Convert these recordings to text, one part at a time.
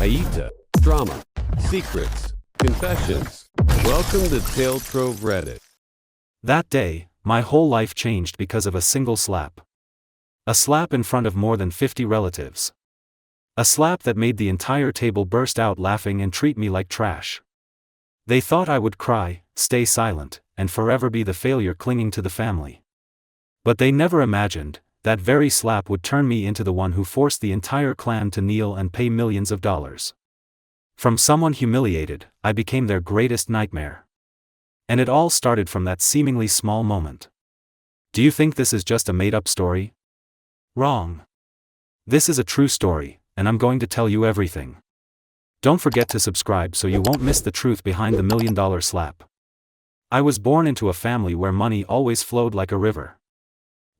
Aita, drama, secrets, confessions. Welcome to Trove Reddit. That day, my whole life changed because of a single slap. A slap in front of more than 50 relatives. A slap that made the entire table burst out laughing and treat me like trash. They thought I would cry, stay silent, and forever be the failure clinging to the family. But they never imagined that very slap would turn me into the one who forced the entire clan to kneel and pay millions of dollars. From someone humiliated, I became their greatest nightmare. And it all started from that seemingly small moment. Do you think this is just a made-up story? Wrong. This is a true story, and I'm going to tell you everything. Don't forget to subscribe so you won't miss the truth behind the $1,000,000 slap. I was born into a family where money always flowed like a river.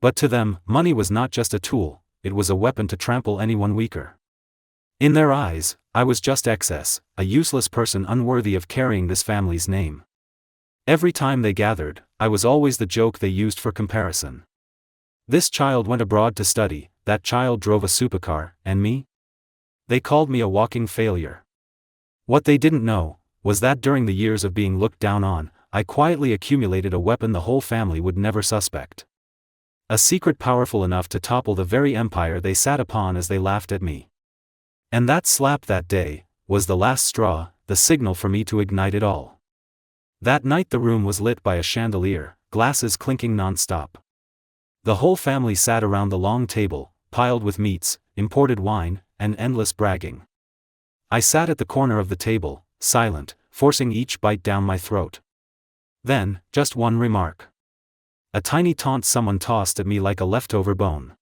But to them, money was not just a tool, it was a weapon to trample anyone weaker. In their eyes, I was just excess, a useless person unworthy of carrying this family's name. Every time they gathered, I was always the joke they used for comparison. This child went abroad to study, that child drove a supercar, and me? They called me a walking failure. What they didn't know was that during the years of being looked down on, I quietly accumulated a weapon the whole family would never suspect. A secret powerful enough to topple the very empire they sat upon as they laughed at me. And that slap that day was the last straw, the signal for me to ignite it all. That night the room was lit by a chandelier, glasses clinking non-stop. The whole family sat around the long table, piled with meats, imported wine, and endless bragging. I sat at the corner of the table, silent, forcing each bite down my throat. Then, just one remark. A tiny taunt someone tossed at me like a leftover bone.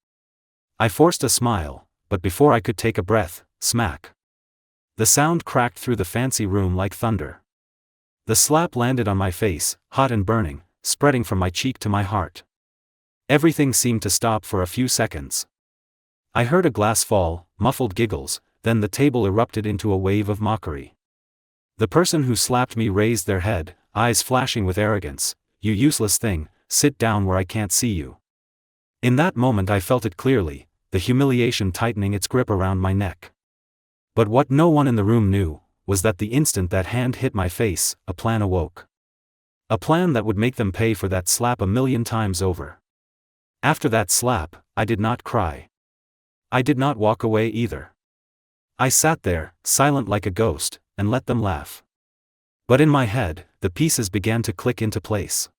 I forced a smile, but before I could take a breath, smack. The sound cracked through the fancy room like thunder. The slap landed on my face, hot and burning, spreading from my cheek to my heart. Everything seemed to stop for a few seconds. I heard a glass fall, muffled giggles, then the table erupted into a wave of mockery. The person who slapped me raised their head, eyes flashing with arrogance. "You useless thing, sit down where I can't see you." In that moment I felt it clearly, the humiliation tightening its grip around my neck. But what no one in the room knew was that the instant that hand hit my face, a plan awoke. A plan that would make them pay for that slap 1,000,000 times over. After that slap, I did not cry. I did not walk away either. I sat there, silent like a ghost, and let them laugh. But in my head, the pieces began to click into place.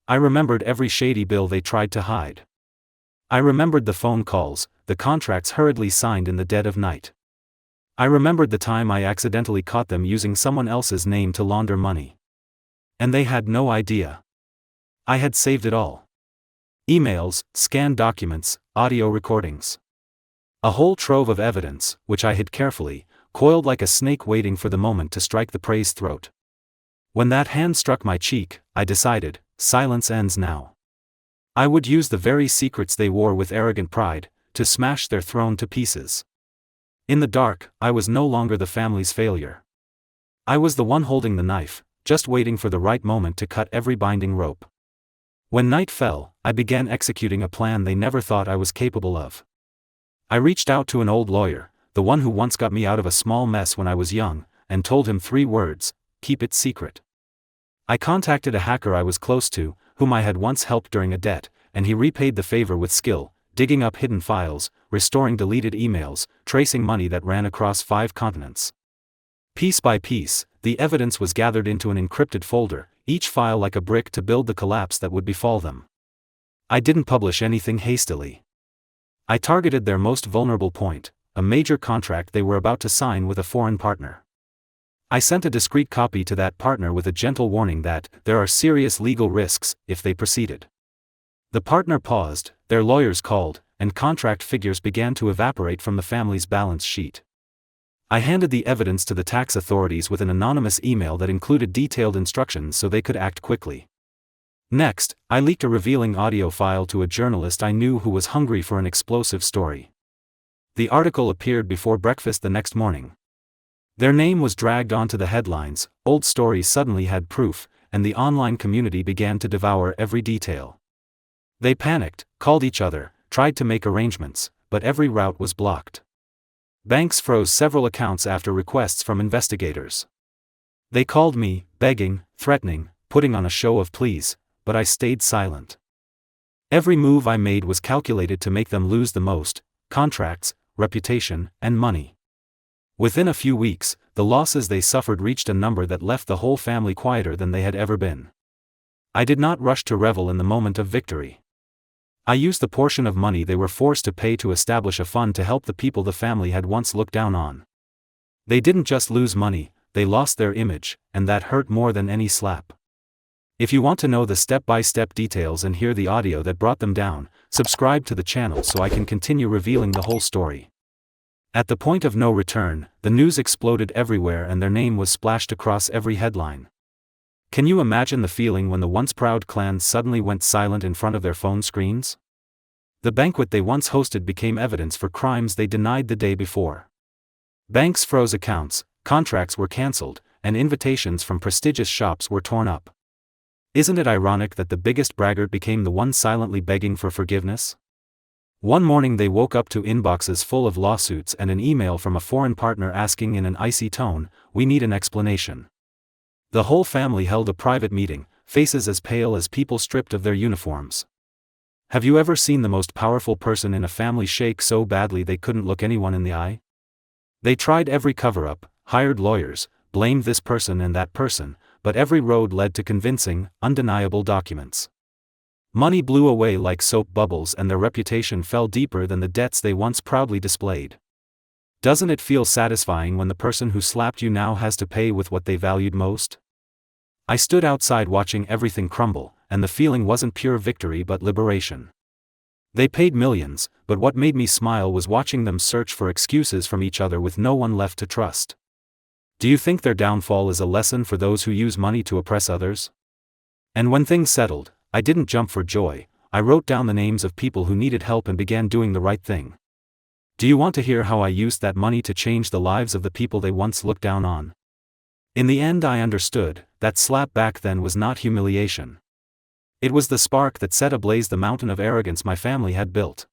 I remembered every shady bill they tried to hide. I remembered the phone calls, the contracts hurriedly signed in the dead of night. I remembered the time I accidentally caught them using someone else's name to launder money. And they had no idea. I had saved it all. Emails, scanned documents, audio recordings. A whole trove of evidence, which I hid carefully, coiled like a snake waiting for the moment to strike the prey's throat. When that hand struck my cheek, I decided, silence ends now. I would use the very secrets they wore with arrogant pride, to smash their throne to pieces. In the dark, I was no longer the family's failure. I was the one holding the knife, just waiting for the right moment to cut every binding rope. When night fell, I began executing a plan they never thought I was capable of. I reached out to an old lawyer, the one who once got me out of a small mess when I was young, and told him 3 words: keep it secret. I contacted a hacker I was close to, whom I had once helped during a debt, and he repaid the favor with skill, digging up hidden files, restoring deleted emails, tracing money that ran across 5 continents. Piece by piece, the evidence was gathered into an encrypted folder, each file like a brick to build the collapse that would befall them. I didn't publish anything hastily. I targeted their most vulnerable point, a major contract they were about to sign with a foreign partner. I sent a discreet copy to that partner with a gentle warning that there are serious legal risks if they proceeded. The partner paused, their lawyers called, and contract figures began to evaporate from the family's balance sheet. I handed the evidence to the tax authorities with an anonymous email that included detailed instructions so they could act quickly. Next, I leaked a revealing audio file to a journalist I knew who was hungry for an explosive story. The article appeared before breakfast the next morning. Their name was dragged onto the headlines, old stories suddenly had proof, and the online community began to devour every detail. They panicked, called each other, tried to make arrangements, but every route was blocked. Banks froze several accounts after requests from investigators. They called me, begging, threatening, putting on a show of please, but I stayed silent. Every move I made was calculated to make them lose the most: contracts, reputation, and money. Within a few weeks, the losses they suffered reached a number that left the whole family quieter than they had ever been. I did not rush to revel in the moment of victory. I used the portion of money they were forced to pay to establish a fund to help the people the family had once looked down on. They didn't just lose money, they lost their image, and that hurt more than any slap. If you want to know the step-by-step details and hear the audio that brought them down, subscribe to the channel so I can continue revealing the whole story. At the point of no return, the news exploded everywhere and their name was splashed across every headline. Can you imagine the feeling when the once proud clan suddenly went silent in front of their phone screens? The banquet they once hosted became evidence for crimes they denied the day before. Banks froze accounts, contracts were cancelled, and invitations from prestigious shops were torn up. Isn't it ironic that the biggest braggart became the one silently begging for forgiveness? One morning they woke up to inboxes full of lawsuits and an email from a foreign partner asking in an icy tone, "We need an explanation." The whole family held a private meeting, faces as pale as people stripped of their uniforms. Have you ever seen the most powerful person in a family shake so badly they couldn't look anyone in the eye? They tried every cover-up, hired lawyers, blamed this person and that person, but every road led to convincing, undeniable documents. Money blew away like soap bubbles and their reputation fell deeper than the debts they once proudly displayed. Doesn't it feel satisfying when the person who slapped you now has to pay with what they valued most? I stood outside watching everything crumble, and the feeling wasn't pure victory but liberation. They paid millions, but what made me smile was watching them search for excuses from each other with no one left to trust. Do you think their downfall is a lesson for those who use money to oppress others? And when things settled, I didn't jump for joy. I wrote down the names of people who needed help and began doing the right thing. Do you want to hear how I used that money to change the lives of the people they once looked down on? In the end I understood, that slap back then was not humiliation. It was the spark that set ablaze the mountain of arrogance my family had built.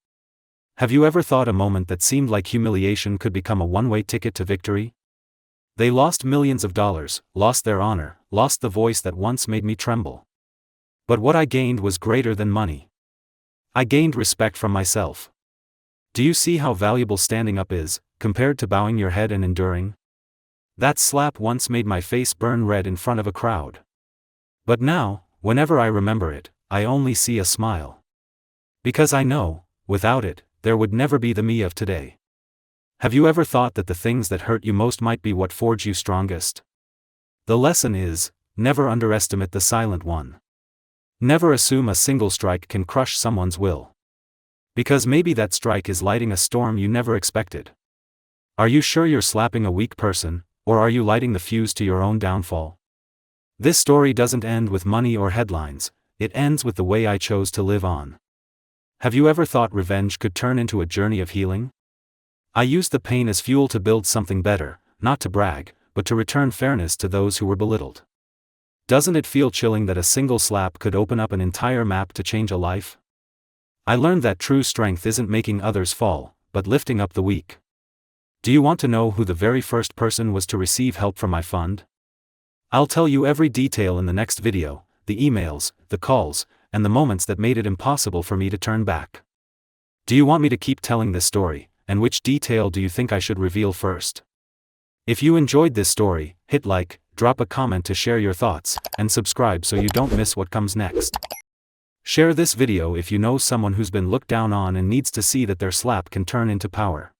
Have you ever thought a moment that seemed like humiliation could become a one-way ticket to victory? They lost millions of dollars, lost their honor, lost the voice that once made me tremble. But what I gained was greater than money. I gained respect from myself. Do you see how valuable standing up is, compared to bowing your head and enduring? That slap once made my face burn red in front of a crowd. But now, whenever I remember it, I only see a smile. Because I know, without it, there would never be the me of today. Have you ever thought that the things that hurt you most might be what forge you strongest? The lesson is, never underestimate the silent one. Never assume a single strike can crush someone's will. Because maybe that strike is lighting a storm you never expected. Are you sure you're slapping a weak person, or are you lighting the fuse to your own downfall? This story doesn't end with money or headlines, it ends with the way I chose to live on. Have you ever thought revenge could turn into a journey of healing? I used the pain as fuel to build something better, not to brag, but to return fairness to those who were belittled. Doesn't it feel chilling that a single slap could open up an entire map to change a life? I learned that true strength isn't making others fall, but lifting up the weak. Do you want to know who the very first person was to receive help from my fund? I'll tell you every detail in the next video, the emails, the calls, and the moments that made it impossible for me to turn back. Do you want me to keep telling this story, and which detail do you think I should reveal first? If you enjoyed this story, hit like, drop a comment to share your thoughts, and subscribe so you don't miss what comes next. Share this video if you know someone who's been looked down on and needs to see that their slap can turn into power.